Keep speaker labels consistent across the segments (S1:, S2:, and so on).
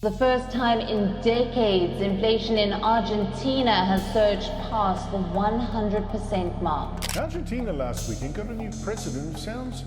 S1: For the first time in decades, inflation in Argentina has surged past the 100% mark.
S2: Argentina last weekend got a new president who sounds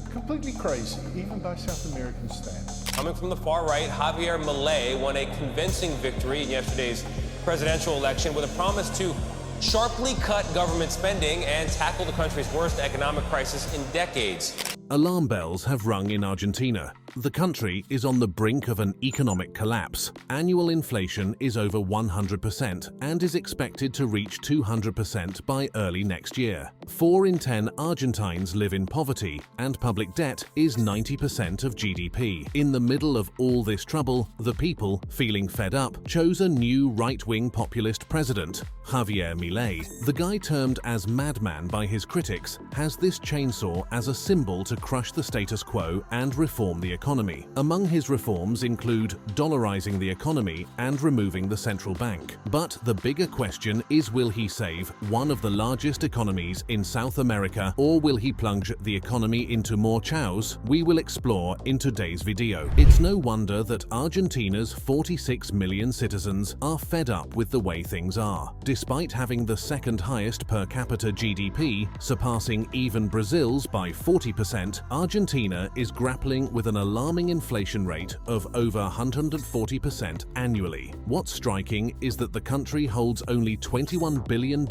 S2: completely crazy, even by South American standards.
S3: Coming from the far right, Javier Milei won a convincing victory in yesterday's presidential election with a promise to sharply cut government spending and tackle the country's worst economic crisis in decades.
S4: Alarm bells have rung in Argentina. The country is on the brink of an economic collapse. Annual inflation is over 100% and is expected to reach 200% by early next year. 4 in 10 Argentines live in poverty, and public debt is 90% of GDP. In the middle of all this trouble, the people, feeling fed up, chose a new right-wing populist president, Javier Milei. The guy termed as madman by his critics has this chainsaw as a symbol to crush the status quo and reform the economy. Among his reforms include dollarizing the economy and removing the central bank. But the bigger question is, will he save one of the largest economies in South America, or will he plunge the economy into more chaos? We will explore in today's video. It's no wonder that Argentina's 46 million citizens are fed up with the way things are. Despite having the second highest per capita GDP, surpassing even Brazil's by 40%, Argentina is grappling with an alarming inflation rate of over 140% annually. What's striking is that the country holds only $21 billion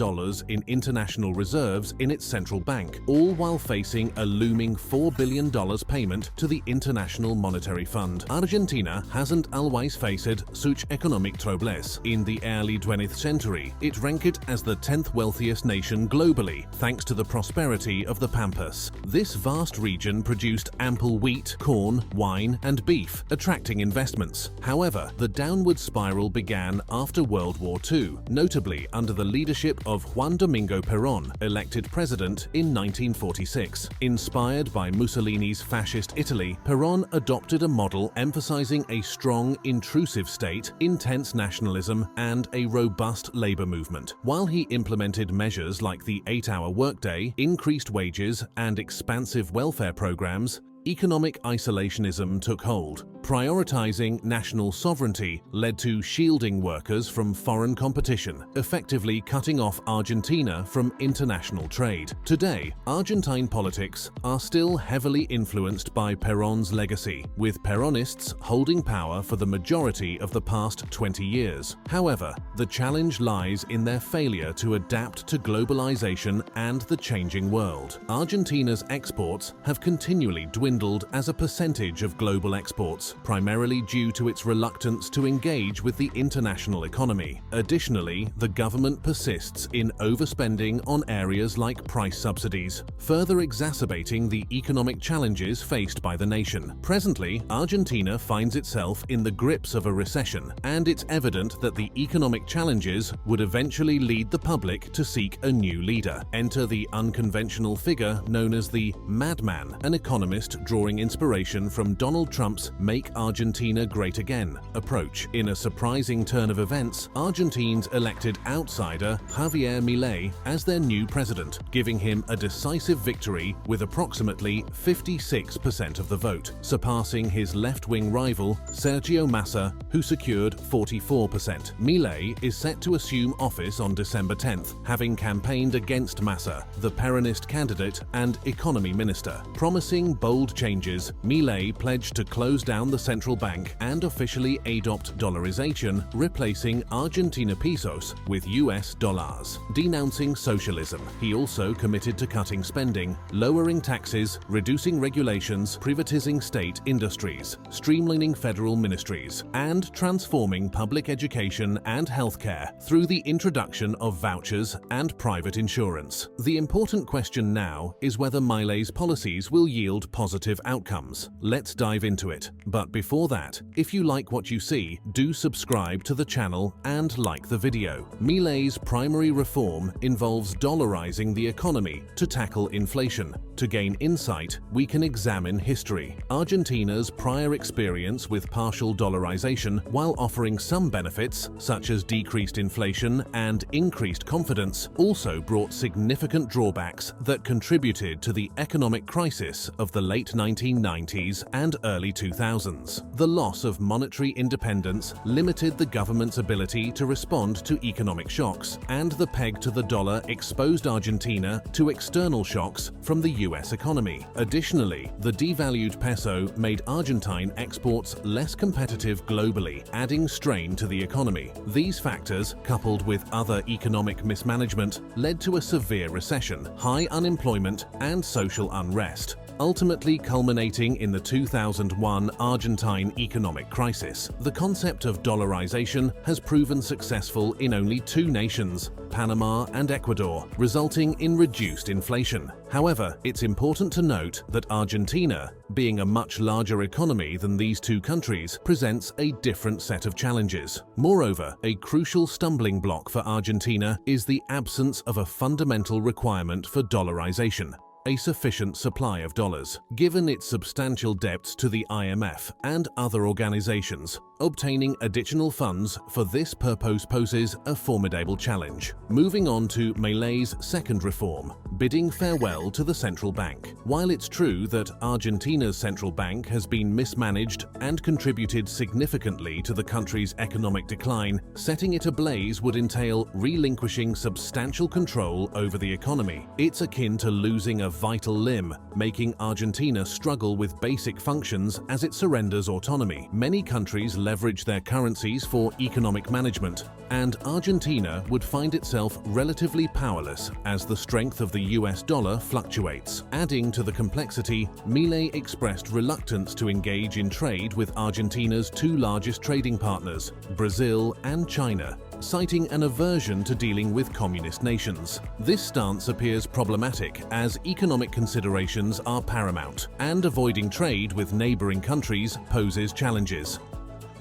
S4: in international reserves in its central bank, all while facing a looming $4 billion payment to the International Monetary Fund. Argentina hasn't always faced such economic troubles. In the early 20th century, it ranked as the 10th wealthiest nation globally, thanks to the prosperity of the Pampas. This vast region produced ample wheat, corn, wine, and beef, attracting investments. However, the downward spiral began after World War II, notably under the leadership of Juan Domingo Perón, elected president in 1946. Inspired by Mussolini's fascist Italy, Perón adopted a model emphasizing a strong, intrusive state, intense nationalism, and a robust labor movement. While he implemented measures like the 8-hour workday, increased wages, and expansive welfare programs, economic isolationism took hold. Prioritizing national sovereignty led to shielding workers from foreign competition, effectively cutting off Argentina from international trade. Today, Argentine politics are still heavily influenced by Perón's legacy, with Peronists holding power for the majority of the past 20 years. However, the challenge lies in their failure to adapt to globalization and the changing world. Argentina's exports have continually dwindled as a percentage of global exports, primarily due to its reluctance to engage with the international economy. Additionally, the government persists in overspending on areas like price subsidies, further exacerbating the economic challenges faced by the nation. Presently, Argentina finds itself in the grips of a recession, and it's evident that the economic challenges would eventually lead the public to seek a new leader. Enter the unconventional figure known as the madman, an economist drawing inspiration from Donald Trump's Make Argentina Great Again approach. In a surprising turn of events, Argentines elected outsider Javier Milei as their new president, giving him a decisive victory with approximately 56% of the vote, surpassing his left-wing rival Sergio Massa, who secured 44%. Milei is set to assume office on December 10th, having campaigned against Massa, the Peronist candidate and economy minister. Promising bold changes, Milei pledged to close down the central bank and officially adopt dollarization, replacing Argentina pesos with US dollars. Denouncing socialism, he also committed to cutting spending, lowering taxes, reducing regulations, privatizing state industries, streamlining federal ministries, and transforming public education and healthcare through the introduction of vouchers and private insurance. The important question now is whether Milei's policies will yield positive outcomes. Let's dive into it. But before that, if you like what you see, do subscribe to the channel and like the video. Milei's primary reform involves dollarizing the economy to tackle inflation. To gain insight, we can examine history. Argentina's prior experience with partial dollarization dollarization, while offering some benefits, such as decreased inflation and increased confidence, also brought significant drawbacks that contributed to the economic crisis of the late 1990s and early 2000s. The loss of monetary independence limited the government's ability to respond to economic shocks, and the peg to the dollar exposed Argentina to external shocks from the US economy. Additionally, the devalued peso made Argentine exports less competitive globally, adding strain to the economy. These factors, coupled with other economic mismanagement, led to a severe recession, high unemployment, and social unrest, ultimately culminating in the 2001 Argentine economic crisis. The concept of dollarization has proven successful in only two nations, Panama and Ecuador, resulting in reduced inflation. However, it's important to note that Argentina, being a much larger economy than these two countries, presents a different set of challenges. Moreover, a crucial stumbling block for Argentina is the absence of a fundamental requirement for dollarization: a sufficient supply of dollars. Given its substantial debts to the IMF and other organizations, obtaining additional funds for this purpose poses a formidable challenge. Moving on to Milei's second reform, bidding farewell to the central bank. While it's true that Argentina's central bank has been mismanaged and contributed significantly to the country's economic decline, setting it ablaze would entail relinquishing substantial control over the economy. It's akin to losing a vital limb, making Argentina struggle with basic functions as it surrenders autonomy. Many countries leverage their currencies for economic management, and Argentina would find itself relatively powerless as the strength of the US dollar fluctuates. Adding to the complexity, Milei expressed reluctance to engage in trade with Argentina's two largest trading partners, Brazil and China, citing an aversion to dealing with communist nations. This stance appears problematic as economic considerations are paramount, and avoiding trade with neighboring countries poses challenges.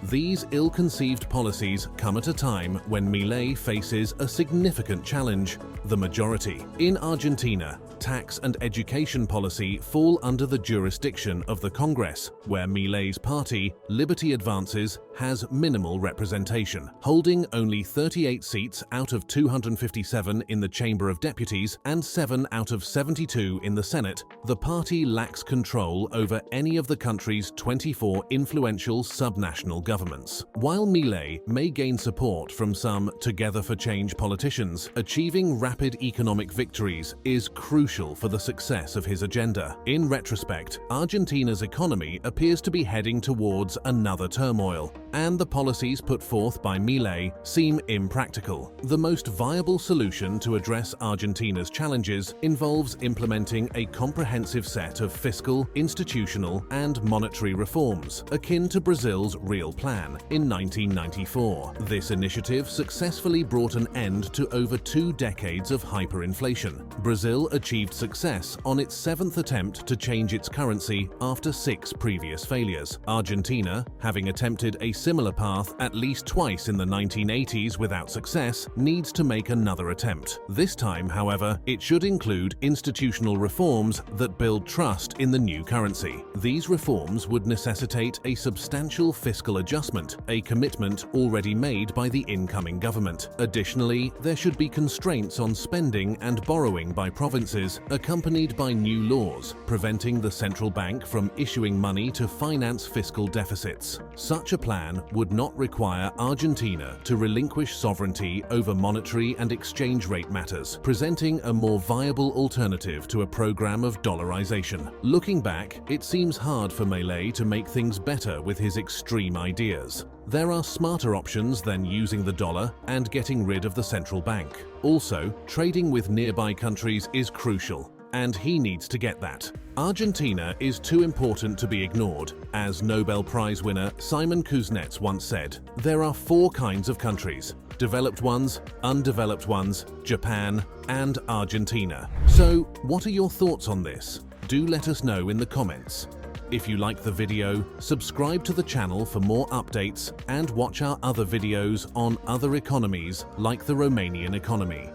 S4: These ill-conceived policies come at a time when Milei faces a significant challenge: the majority. In Argentina, tax and education policy fall under the jurisdiction of the Congress, where Milei's party, Liberty Advances, has minimal representation. Holding only 38 seats out of 257 in the Chamber of Deputies and 7 out of 72 in the Senate, the party lacks control over any of the country's 24 influential subnational governments. While Milei may gain support from some Together for Change politicians, achieving rapid economic victories is crucial for the success of his agenda. In retrospect, Argentina's economy appears to be heading towards another turmoil, and the policies put forth by Milei seem impractical. The most viable solution to address Argentina's challenges involves implementing a comprehensive set of fiscal, institutional, and monetary reforms, akin to Brazil's Real Plan in 1994. This initiative successfully brought an end to over 2 decades of hyperinflation. Brazil achieved success on its 7th attempt to change its currency after 6 previous failures. Argentina, having attempted a similar path at least twice in the 1980s without success, needs to make another attempt. This time, however, it should include institutional reforms that build trust in the new currency. These reforms would necessitate a substantial fiscal adjustment, a commitment already made by the incoming government. Additionally, there should be constraints on spending and borrowing by provinces, accompanied by new laws preventing the central bank from issuing money to finance fiscal deficits. Such a plan would not require Argentina to relinquish sovereignty over monetary and exchange rate matters, presenting a more viable alternative to a program of dollarization. Looking back, it seems hard for Milei to make things better with his extreme ideas. There are smarter options than using the dollar and getting rid of the central bank. Also, trading with nearby countries is crucial, and he needs to get that. Argentina is too important to be ignored. As Nobel Prize winner Simon Kuznets once said, there are 4 kinds of countries: developed ones, undeveloped ones, Japan, and Argentina. So, what are your thoughts on this? Do let us know in the comments. If you like the video, subscribe to the channel for more updates and watch our other videos on other economies like the Romanian economy.